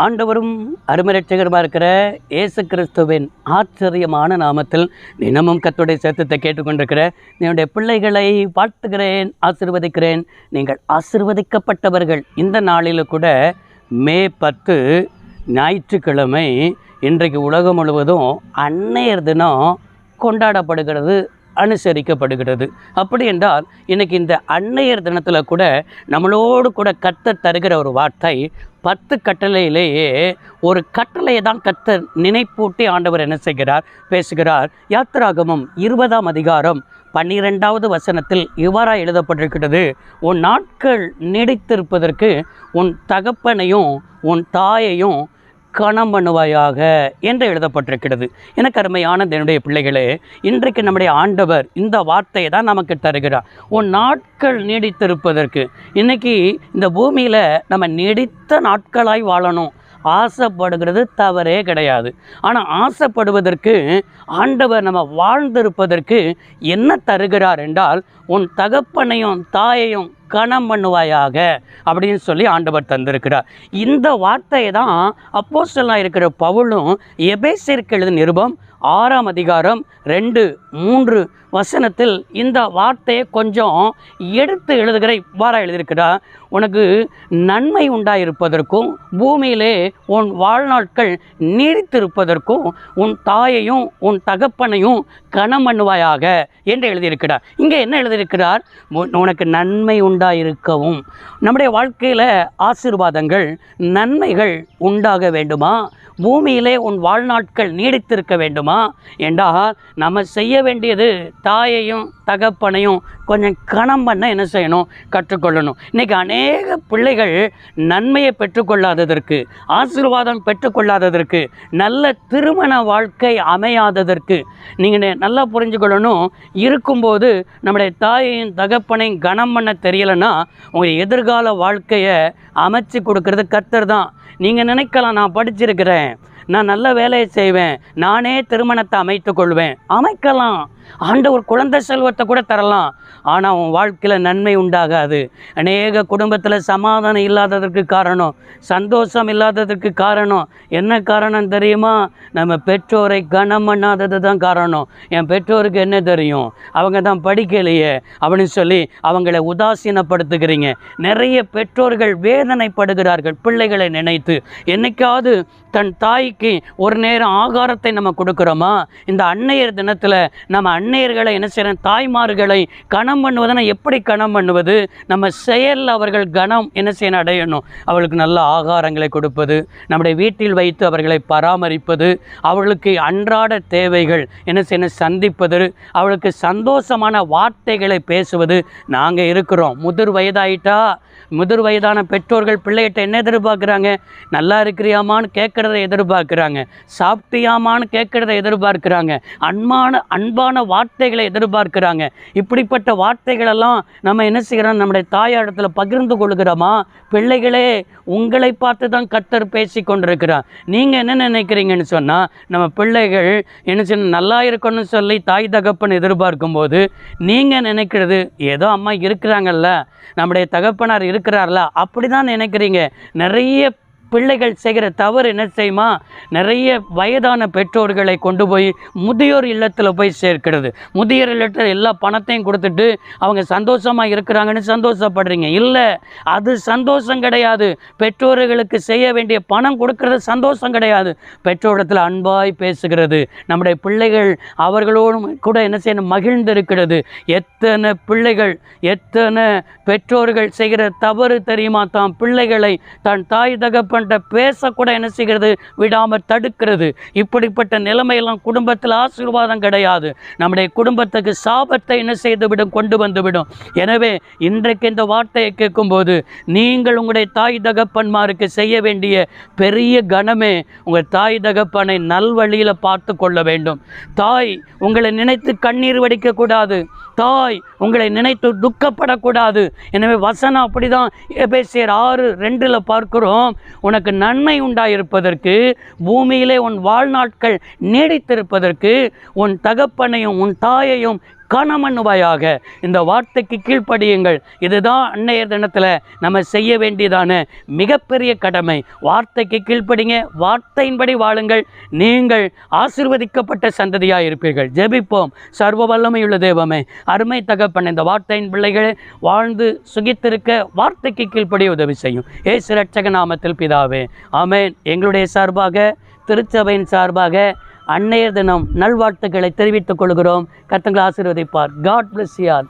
ஆண்டவரும் அருமரட்சகருமாக இருக்கிற இயேசு கிறிஸ்துவின் ஆச்சரியமான நாமத்தில் தினமும் கர்த்தருடைய சத்தத்தை கேட்டுக்கொண்டிருக்கிற என்னுடைய பிள்ளைகளை வாழ்த்துகிறேன், ஆசீர்வதிக்கிறேன். நீங்கள் ஆசீர்வதிக்கப்பட்டவர்கள். இந்த நாளில் கூட மே 10 ஞாயிற்றுக்கிழமை இன்றைக்கு உலகம் முழுவதும் அன்னையர் தினம் கொண்டாடப்படுகிறது, அனுசரிக்கப்படுகிறது. அப்படி என்றால் இன்றைக்கி இந்த அன்னையர் தினத்தில் கூட நம்மளோடு கூட கர்த்தர் தருகிற ஒரு வார்த்தை 10 கட்டளையிலேயே ஒரு கட்டளையை தான் கர்த்தர் நினைப்பூட்டி ஆண்டவர் என்ன செய்கிறார், பேசுகிறார். யாத்திராகமம் 20ஆம் அதிகாரம் 12வது வசனத்தில் இவ்வாறாக எழுதப்பட்டிருக்கிறது: உன் நாட்கள் நீடித்திருப்பதற்கு உன் தகப்பனையும் உன் தாயையும் கனம் பண்ணுவாயாக என்று எழுதப்பட்டிருக்கிறது. எனக்கு அருமையான என்னுடைய பிள்ளைகளே, இன்றைக்கு நம்முடைய ஆண்டவர் இந்த வார்த்தையை தான் நமக்கு தருகிறார். உன் நாட்கள் நீடித்திருப்பதற்கு. இன்றைக்கி இந்த பூமியில் நம்ம நீடித்த நாட்களாய் வாழணும் ஆசைப்படுகிறது தவறே கிடையாது. ஆனால் ஆசைப்படுவதற்கு ஆண்டவர் நம்ம வாழ்ந்திருப்பதற்கு என்ன தருகிறார் என்றால், உன் தகப்பனையும் தாயையும் கனம் பண்ணுவாயாக அப்படின்னு சொல்லி ஆண்டவர் தந்திருக்கிறார். இந்த வார்த்தையை தான் அப்போஸ்தலனாக இருக்கிற பவுலும் எபேசியருக்கு எழுதின நிருபம் 6ஆம் அதிகாரம் 2-3 வசனத்தில் இந்த வார்த்தையை கொஞ்சம் எடுத்து எழுதுகிற இவ்வாறாக எழுதியிருக்கிறார்: உனக்கு நன்மை உண்டாயிருப்பதற்கும் பூமியிலே உன் வாழ்நாட்கள் நீடித்திருப்பதற்கும் உன் தாயையும் உன் தகப்பனையும் கனம் பண்ணுவாயாக என்று எழுதியிருக்கிறார். இங்கே என்ன எழுதியிருக்கிறார்? உனக்கு நன்மை உண்டாயிருக்கவும். நம்முடைய வாழ்க்கையில் ஆசீர்வாதங்கள் நன்மைகள் உண்டாக வேண்டுமா? பூமியிலே உன் வாழ்நாட்கள் நீடித்திருக்க வேண்டுமா என்றால் நம்ம செய்ய வேண்டியது தாயையும் தகப்பனையும் கொஞ்சம் கனம் பண்ண என்ன செய்யணும், கற்றுக்கொள்ளணும். இன்றைக்கி அநேக பிள்ளைகள் நன்மையை பெற்றுக்கொள்ளாததற்கு, ஆசீர்வாதம் பெற்றுக்கொள்ளாததற்கு, நல்ல திருமண வாழ்க்கை அமையாததற்கு நீங்கள் நல்லா புரிஞ்சுக்கொள்ளணும். இருக்கும்போது நம்முடைய தாயையும் தகப்பனையும் கனம் பண்ண தெரியலைன்னா உங்கள் எதிர்கால வாழ்க்கையை அமைச்சு கொடுக்கறது கர்த்தர் தான். நீங்கள் நினைக்கலாம், நான் படிச்சிருக்கிறேன், நான் நல்ல வேலையை செய்வேன், நானே திருமணத்தை அமைத்து கொள்வேன். அமைக்கலாம், ஆண்டவர் குழந்தை செல்வத்தை கூட தரலாம். ஆனால் உன் வாழ்க்கையில் நன்மை உண்டாகாது. அநேக குடும்பத்தில் சமாதானம் இல்லாததற்கு காரணம், சந்தோஷம் இல்லாததற்கு காரணம் என்ன காரணம் தெரியுமா? நம்ம பெற்றோரை கனம் பண்ணாதது தான் காரணம். என் பெற்றோருக்கு என்ன தெரியும், அவங்க தான் படிக்கலையே அப்படின்னு சொல்லி அவங்களை உதாசீனப்படுத்துகிறீங்க. நிறைய பெற்றோர்கள் வேதனைப்படுகிறார்கள் பிள்ளைகளை நினைத்து. என்னைக்காவது தன் தாய்க்கு ஒரு நேரம் ஆகாரத்தை நம்ம கொடுக்குறோமா? இந்த அன்னையர் தினத்தில் நம்ம அன்னையர்களை என்ன செய்யறோம், தாய்மார்களை கனம் பண்ணுவதுன்னா எப்படி கனம் பண்ணுவது? நம்ம செயல் அவர்கள் கனம் என்ன செய்யணும், அடையணும். அவளுக்கு நல்ல ஆகாரங்களை கொடுப்பது, நம்முடைய வீட்டில் வைத்து அவர்களை பராமரிப்பது, அவர்களுக்கு அன்றாட தேவைகள் என்ன செய்யணும் சந்திப்பது, அவளுக்கு சந்தோஷமான வார்த்தைகளை பேசுவது. நாங்கள் இருக்கிறோம், முதிர் வயதான பெற்றோர்கள் பிள்ளைகிட்ட என்ன எதிர்பார்க்குறாங்க? நல்லா இருக்கிறியாமான்னு கேட்குறத எதிர்பார்க்குறாங்க, சாப்பிட்டியாமான்னு கேட்குறத எதிர்பார்க்குறாங்க, அன்பான வார்த்தைகளை எதிர்பார்க்குறாங்க. இப்படிப்பட்ட வார்த்தைகளெல்லாம் நம்ம என்ன செய்கிறோம், நம்முடைய தாயாரிடத்தில் பகிர்ந்து கொள்கிறோமா? பிள்ளைகளே, உங்களை பார்த்து தான் கர்த்தர் பேசி கொண்டிருக்கிறார். நீங்கள் என்ன நினைக்கிறீங்கன்னு சொன்னால், நம்ம பிள்ளைகள் என்ன செய்யணும், நல்லா இருக்கணும்னு சொல்லி தாய் தகப்பன் எதிர்பார்க்கும்போது நீங்கள் நினைக்கிறது ஏதோ அம்மா இருக்கிறாங்கல்ல, நம்முடைய தகப்பனார் இருக்கிறார்ல, அப்படி தான் நினைக்கிறீங்க. நிறைய பிள்ளைகள் செய்கிற தவறு என்ன செய்யுமா, நிறைய வயதான பெற்றோர்களை கொண்டு போய் முதியோர் இல்லத்தில் போய் சேர்க்கிறது. முதியோர் இல்லத்தில் எல்லா பணத்தையும் கொடுத்துட்டு அவங்க சந்தோஷமாக இருக்கிறாங்கன்னு சந்தோஷப்படுறீங்க. இல்லை, அது சந்தோஷம் கிடையாது. பெற்றோர்களுக்கு செய்ய வேண்டிய பணம் கொடுக்கறது சந்தோஷம் கிடையாது. பெற்றோரிடத்தில் அன்பாய் பேசுகிறது. நம்முடைய பிள்ளைகள் அவர்களோடு கூட என்ன செய்யணும், மகிழ்ந்து இருக்கிறது. எத்தனை பிள்ளைகள், எத்தனை பெற்றோர்கள் செய்கிற தவறு தெரியுமா? தான் பிள்ளைகளை தன் தாய் தகப்பன் பேசக்கூட என்ன செய்கிறது, விடாமல் தடுக்கிறது. இப்படிப்பட்ட நிலைமையெல்லாம் குடும்பத்தில் ஆசீர்வாதம் கிடையாது. நம்முடைய குடும்பத்துக்கு சாபத்தை என்ன செய்துவிடும், கொண்டு வந்துவிடும். எனவே இன்றைக்கு இந்த வார்த்தையை கேட்கும்போது நீங்கள் உங்களுடைய தாய் தகப்பன்மாருக்கு செய்ய வேண்டிய பெரிய கனமே உங்கள் தாய் தகப்பனை நல்வழியில் பார்த்து கொள்ள வேண்டும். தாய் உங்களை நினைத்து கண்ணீர் வடிக்கக்கூடாது. தாய் உங்களை நினைத்து துக்கப்படக்கூடாது. எனவே வசனம் அப்படிதான் எபேசியர் 6:2 பார்க்கிறோம். உனக்கு நன்மை உண்டாயிருப்பதற்கு, பூமியிலே உன் வாழ்நாட்கள் நீடித்திருப்பதற்கு உன் தகப்பனையும் உன் தாயையும் கனமண்ணுவாயாக. இந்த வார்த்தைக்கு கீழ்ப்படியுங்கள். இதுதான் அன்னையர் தினத்தில் நம்ம செய்ய வேண்டியதான மிகப்பெரிய கடமை. வார்த்தைக்கு கீழ்ப்படிங்க, வார்த்தையின்படி வாழுங்கள். நீங்கள் ஆசீர்வதிக்கப்பட்ட சந்ததியாக இருப்பீர்கள். ஜெபிப்போம். சர்வ வல்லமையுள்ள தேவமே, அருமை தகப்பன், இந்த வார்த்தையின் பிள்ளைகளை வாழ்ந்து சுகித்திருக்க வார்த்தைக்கு கீழ்ப்படிய உதவி செய்யும். இயேசு இரட்சக நாமத்தில் பிதாவே, ஆமென். எங்களுடைய சார்பாக, திருச்சபையின் சார்பாக அன்னையர் தினம் நல்வாழ்த்துக்களை தெரிவித்துக் கொள்கிறோம். கர்த்தர் ஆசீர்வதிப்பார். God bless you all.